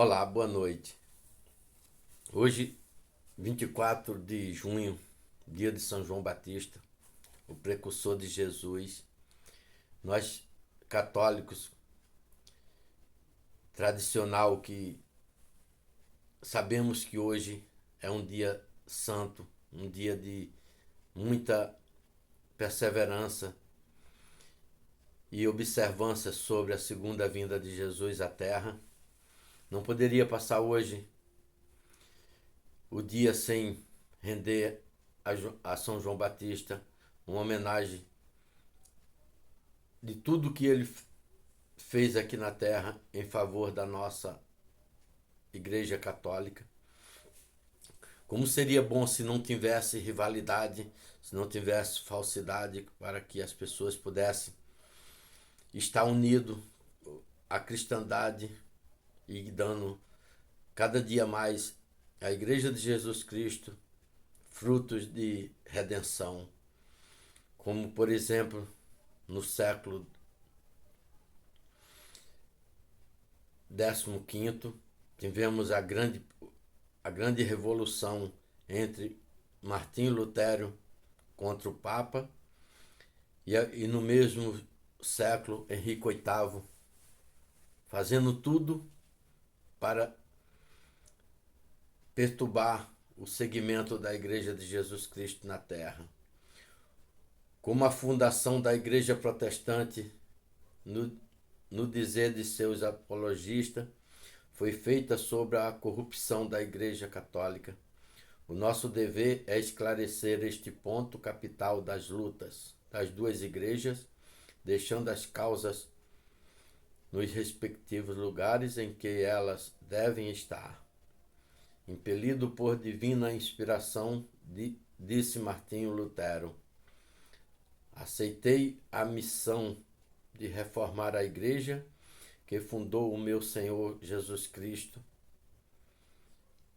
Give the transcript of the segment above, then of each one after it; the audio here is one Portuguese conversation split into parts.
Olá, boa noite. Hoje, 24 de junho, dia de São João Batista, o precursor de Jesus, nós católicos tradicional que sabemos que hoje é um dia santo, um dia de muita perseverança e observância sobre a segunda vinda de Jesus à Terra. Não poderia passar hoje o dia sem render a São João Batista uma homenagem de tudo que ele fez aqui na Terra em favor da nossa Igreja Católica. Como seria bom se não tivesse rivalidade, se não tivesse falsidade, para que as pessoas pudessem estar unidas à cristandade e dando cada dia mais à Igreja de Jesus Cristo frutos de redenção, como por exemplo no século XV tivemos a grande revolução entre Martinho Lutero contra o Papa e no mesmo século Henrique VIII fazendo tudo para perturbar o segmento da Igreja de Jesus Cristo na Terra. Como a fundação da Igreja Protestante, no dizer de seus apologistas, foi feita sobre a corrupção da Igreja Católica. O nosso dever é esclarecer este ponto capital das lutas das duas igrejas, deixando as causas nos respectivos lugares em que elas devem estar. Impelido por divina inspiração, disse Martinho Lutero, aceitei a missão de reformar a Igreja que fundou o meu Senhor Jesus Cristo,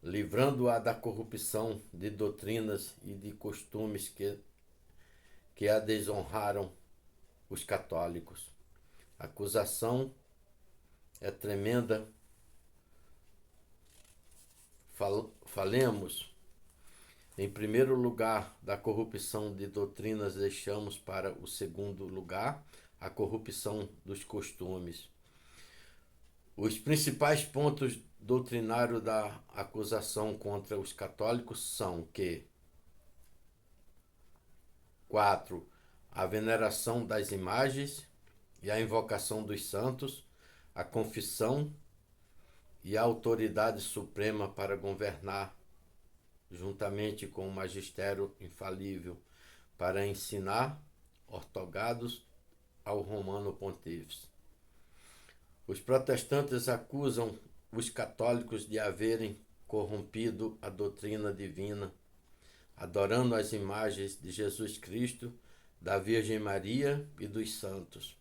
livrando-a da corrupção de doutrinas e de costumes que a desonraram os católicos. A acusação é tremenda. Falemos, em primeiro lugar, da corrupção de doutrinas, deixamos para o segundo lugar a corrupção dos costumes. Os principais pontos doutrinários da acusação contra os católicos são que 4. A veneração das imagens e a invocação dos santos, a confissão e a autoridade suprema para governar, juntamente com o magistério infalível, para ensinar, ortogados ao romano pontífice. Os protestantes acusam os católicos de haverem corrompido a doutrina divina, adorando as imagens de Jesus Cristo, da Virgem Maria e dos santos.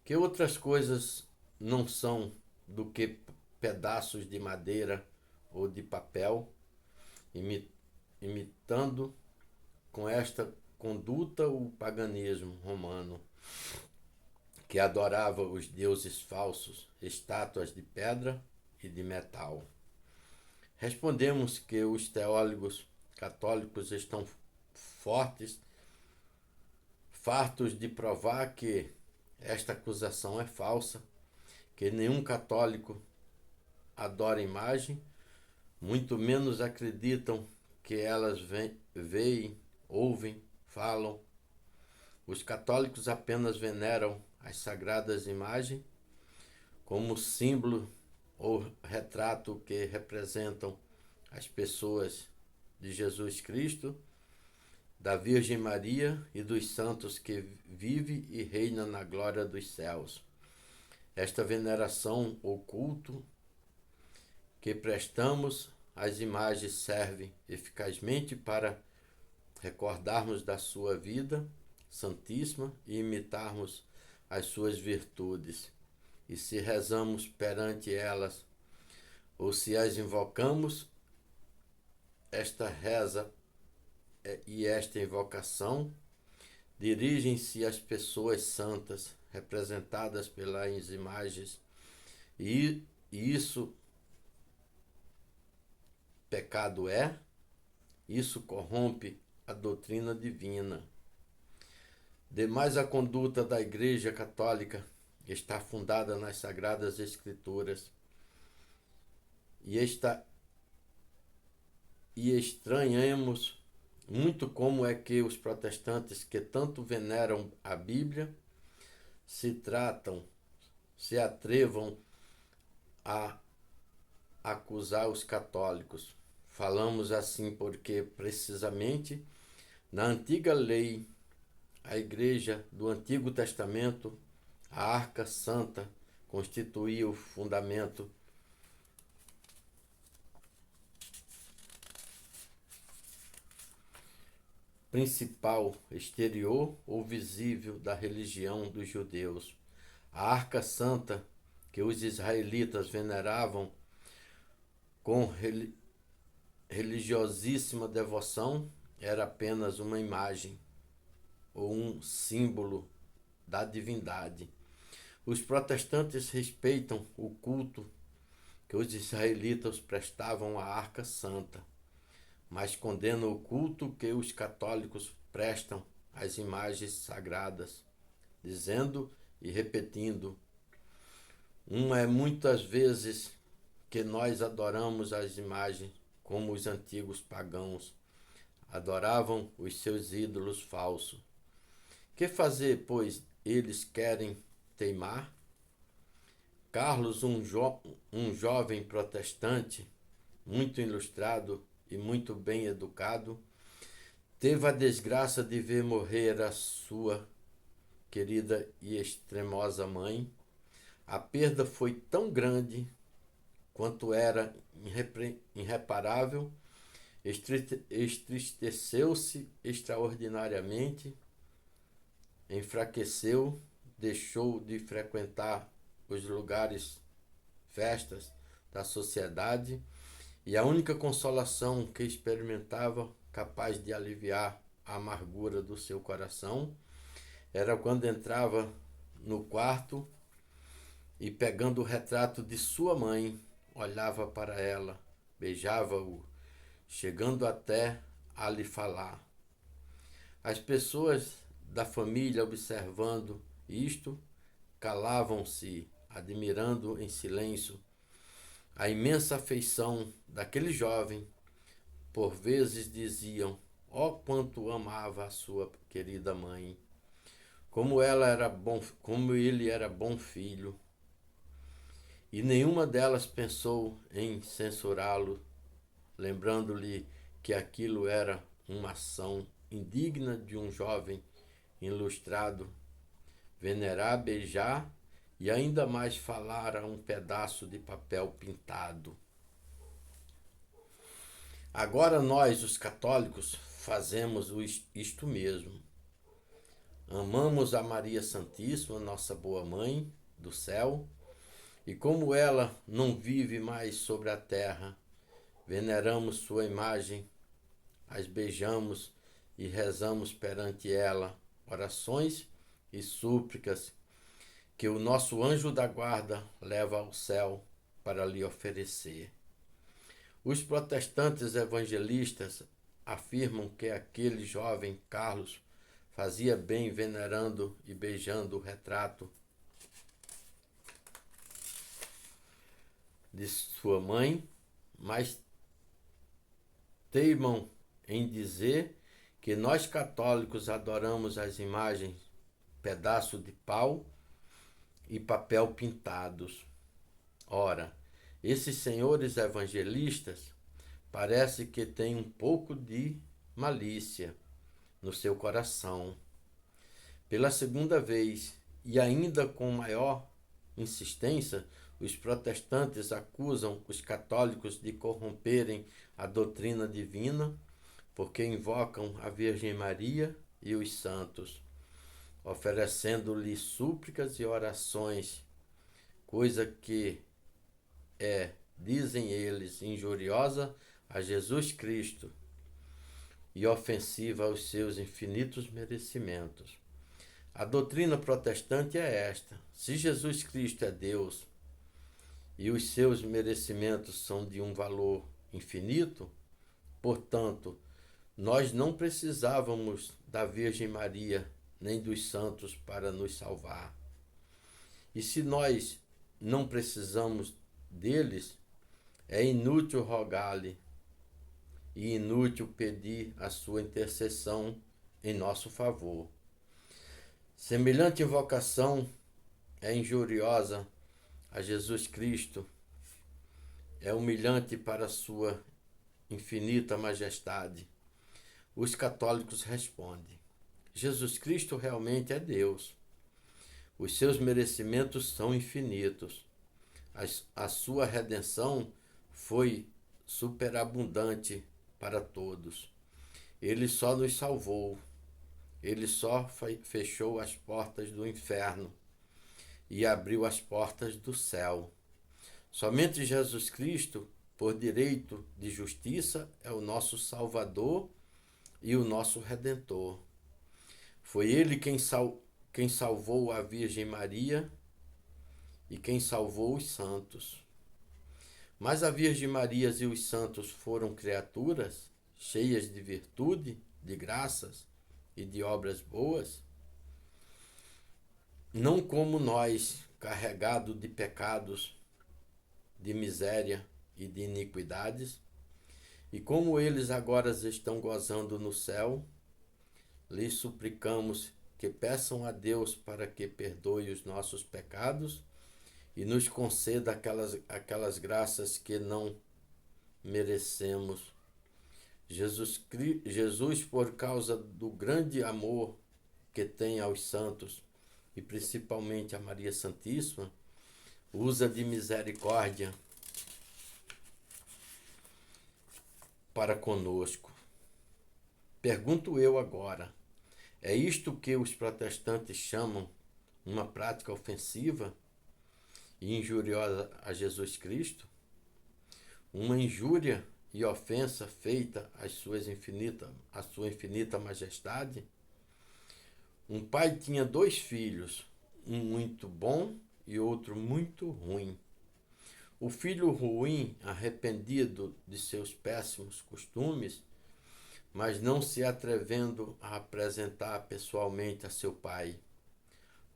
Que outras coisas não são do que pedaços de madeira ou de papel, imitando com esta conduta o paganismo romano, que adorava os deuses falsos, estátuas de pedra e de metal. Respondemos que os teólogos católicos estão fartos de provar que esta acusação é falsa, que nenhum católico adora imagem, muito menos acreditam que elas veem, ouvem, falam. Os católicos apenas veneram as sagradas imagens como símbolo ou retrato que representam as pessoas de Jesus Cristo, da Virgem Maria e dos santos que vive e reina na glória dos céus. Esta veneração ou culto que prestamos às imagens serve eficazmente para recordarmos da sua vida santíssima e imitarmos as suas virtudes. E se rezamos perante elas, ou se as invocamos, esta reza e esta invocação dirigem-se às pessoas santas representadas pelas imagens, e isso pecado é, isso corrompe a doutrina divina. Demais, a conduta da Igreja Católica está fundada nas Sagradas Escrituras e estranhamos muito como é que os protestantes, que tanto veneram a Bíblia, se atrevam a acusar os católicos. Falamos assim porque, precisamente, na antiga lei, a Igreja do Antigo Testamento, a Arca Santa, constituía o fundamento principal, exterior ou visível da religião dos judeus. A Arca Santa, que os israelitas veneravam com religiosíssima devoção, era apenas uma imagem ou um símbolo da divindade. Os protestantes respeitam o culto que os israelitas prestavam à Arca Santa, mas condenam o culto que os católicos prestam às imagens sagradas, dizendo e repetindo: é muitas vezes que nós adoramos as imagens como os antigos pagãos adoravam os seus ídolos falsos. Que fazer, pois eles querem teimar? Carlos, um jovem protestante, muito ilustrado e muito bem educado, teve a desgraça de ver morrer a sua querida e extremosa mãe. A perda foi tão grande quanto era irreparável. Entristeceu-se extraordinariamente, enfraqueceu, deixou de frequentar os lugares, festas da sociedade, e a única consolação que experimentava, capaz de aliviar a amargura do seu coração, era quando entrava no quarto e, pegando o retrato de sua mãe, olhava para ela, beijava-o, chegando até a lhe falar. As pessoas da família, observando isto, calavam-se, admirando em silêncio a imensa afeição daquele jovem. Por vezes diziam: ó, quanto amava a sua querida mãe, como ele era bom filho. E nenhuma delas pensou em censurá-lo, lembrando-lhe que aquilo era uma ação indigna de um jovem ilustrado, venerar, beijar e ainda mais falar a um pedaço de papel pintado. Agora nós, os católicos, fazemos isto mesmo. Amamos a Maria Santíssima, nossa boa mãe do céu, e como ela não vive mais sobre a terra, veneramos sua imagem, as beijamos e rezamos perante ela orações e súplicas que o nosso anjo da guarda leva ao céu para lhe oferecer. Os protestantes evangelistas afirmam que aquele jovem Carlos fazia bem venerando e beijando o retrato de sua mãe, mas teimam em dizer que nós católicos adoramos as imagens, pedaço de pau e papel pintados. Ora, esses senhores evangelistas parece que têm um pouco de malícia no seu coração. Pela segunda vez, e ainda com maior insistência, os protestantes acusam os católicos de corromperem a doutrina divina, porque invocam a Virgem Maria e os santos, oferecendo-lhe súplicas e orações, coisa que é, dizem eles, injuriosa a Jesus Cristo e ofensiva aos seus infinitos merecimentos. A doutrina protestante é esta: se Jesus Cristo é Deus e os seus merecimentos são de um valor infinito, portanto, nós não precisávamos da Virgem Maria nem dos santos para nos salvar. E se nós não precisamos deles, é inútil rogar-lhe e inútil pedir a sua intercessão em nosso favor. Semelhante invocação é injuriosa a Jesus Cristo, é humilhante para a sua infinita majestade. Os católicos respondem: Jesus Cristo realmente é Deus. Os seus merecimentos são infinitos. A sua redenção foi superabundante para todos. Ele só nos salvou. Ele só fechou as portas do inferno e abriu as portas do céu. Somente Jesus Cristo, por direito de justiça, é o nosso Salvador e o nosso Redentor. Foi ele quem salvou a Virgem Maria e quem salvou os santos. Mas a Virgem Maria e os santos foram criaturas cheias de virtude, de graças e de obras boas, não como nós, carregados de pecados, de miséria e de iniquidades, e como eles agora estão gozando no céu, lhes suplicamos que peçam a Deus para que perdoe os nossos pecados e nos conceda aquelas graças que não merecemos. Jesus, por causa do grande amor que tem aos santos, e principalmente a Maria Santíssima, usa de misericórdia para conosco. Pergunto eu agora, é isto que os protestantes chamam uma prática ofensiva e injuriosa a Jesus Cristo? Uma injúria e ofensa feita à sua infinita majestade? Um pai tinha 2 filhos, um muito bom e outro muito ruim. O filho ruim, arrependido de seus péssimos costumes, mas não se atrevendo a apresentar pessoalmente a seu pai,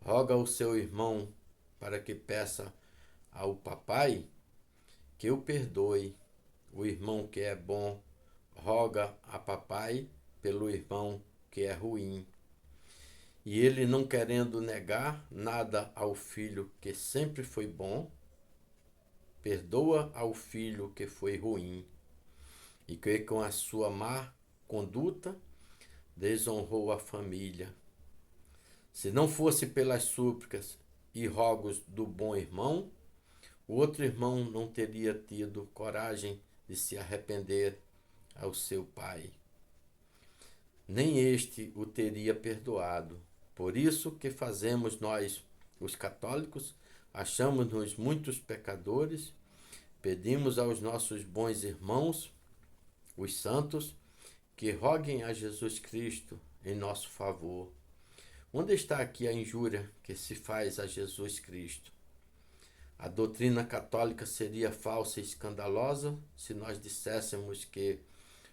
roga ao seu irmão para que peça ao papai que o perdoe. O irmão que é bom roga a papai pelo irmão que é ruim. E ele, não querendo negar nada ao filho que sempre foi bom, perdoa ao filho que foi ruim e que com a sua má conduta desonrou a família. Se não fosse pelas súplicas e rogos do bom irmão, o outro irmão não teria tido coragem de se arrepender ao seu pai. Nem este o teria perdoado. Por isso que fazemos nós, os católicos, achamos-nos muitos pecadores, pedimos aos nossos bons irmãos, os santos, que roguem a Jesus Cristo em nosso favor. Onde está aqui a injúria que se faz a Jesus Cristo? A doutrina católica seria falsa e escandalosa se nós disséssemos que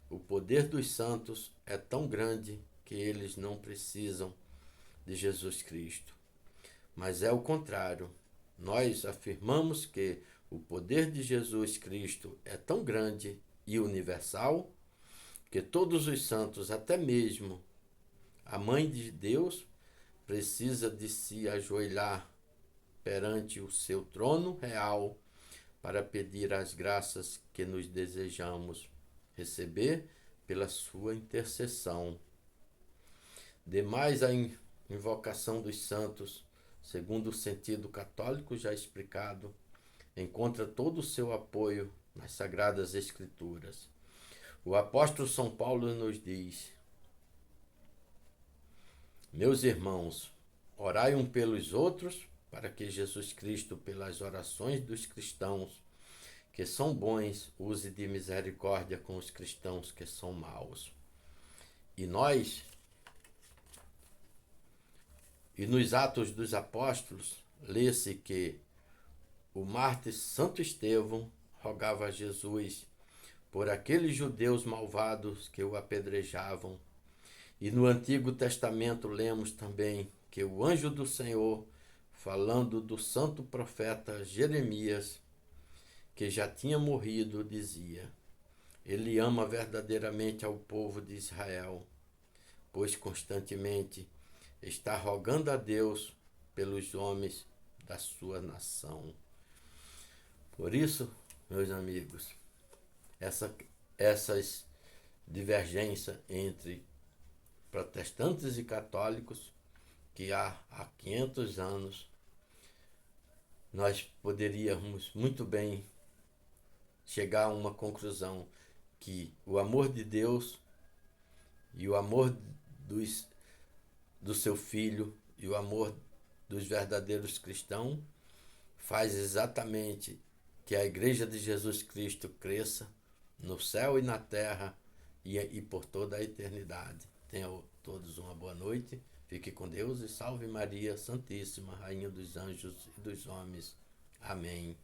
o poder dos santos é tão grande que eles não precisam de Jesus Cristo. Mas é o contrário. Nós afirmamos que o poder de Jesus Cristo é tão grande e universal que todos os santos, até mesmo a Mãe de Deus, precisa de se ajoelhar perante o seu trono real para pedir as graças que nos desejamos receber pela sua intercessão. Demais, a invocação dos santos, segundo o sentido católico já explicado, encontra todo o seu apoio nas Sagradas Escrituras. O apóstolo São Paulo nos diz: meus irmãos, orai um pelos outros, para que Jesus Cristo, pelas orações dos cristãos que são bons, use de misericórdia com os cristãos que são maus. E nos Atos dos Apóstolos, lê-se que o mártir Santo Estevão rogava a Jesus por aqueles judeus malvados que o apedrejavam. E no Antigo Testamento lemos também que o anjo do Senhor, falando do santo profeta Jeremias, que já tinha morrido, dizia: Ele ama verdadeiramente ao povo de Israel, pois constantemente está rogando a Deus pelos homens da sua nação. Por isso, meus amigos, essas divergências entre protestantes e católicos que há 500 anos, nós poderíamos muito bem chegar a uma conclusão que o amor de Deus e o amor do seu Filho e o amor dos verdadeiros cristãos faz exatamente que a Igreja de Jesus Cristo cresça no céu e na terra e por toda a eternidade. Tenham todos uma boa noite, fique com Deus e salve Maria Santíssima, Rainha dos Anjos e dos Homens. Amém.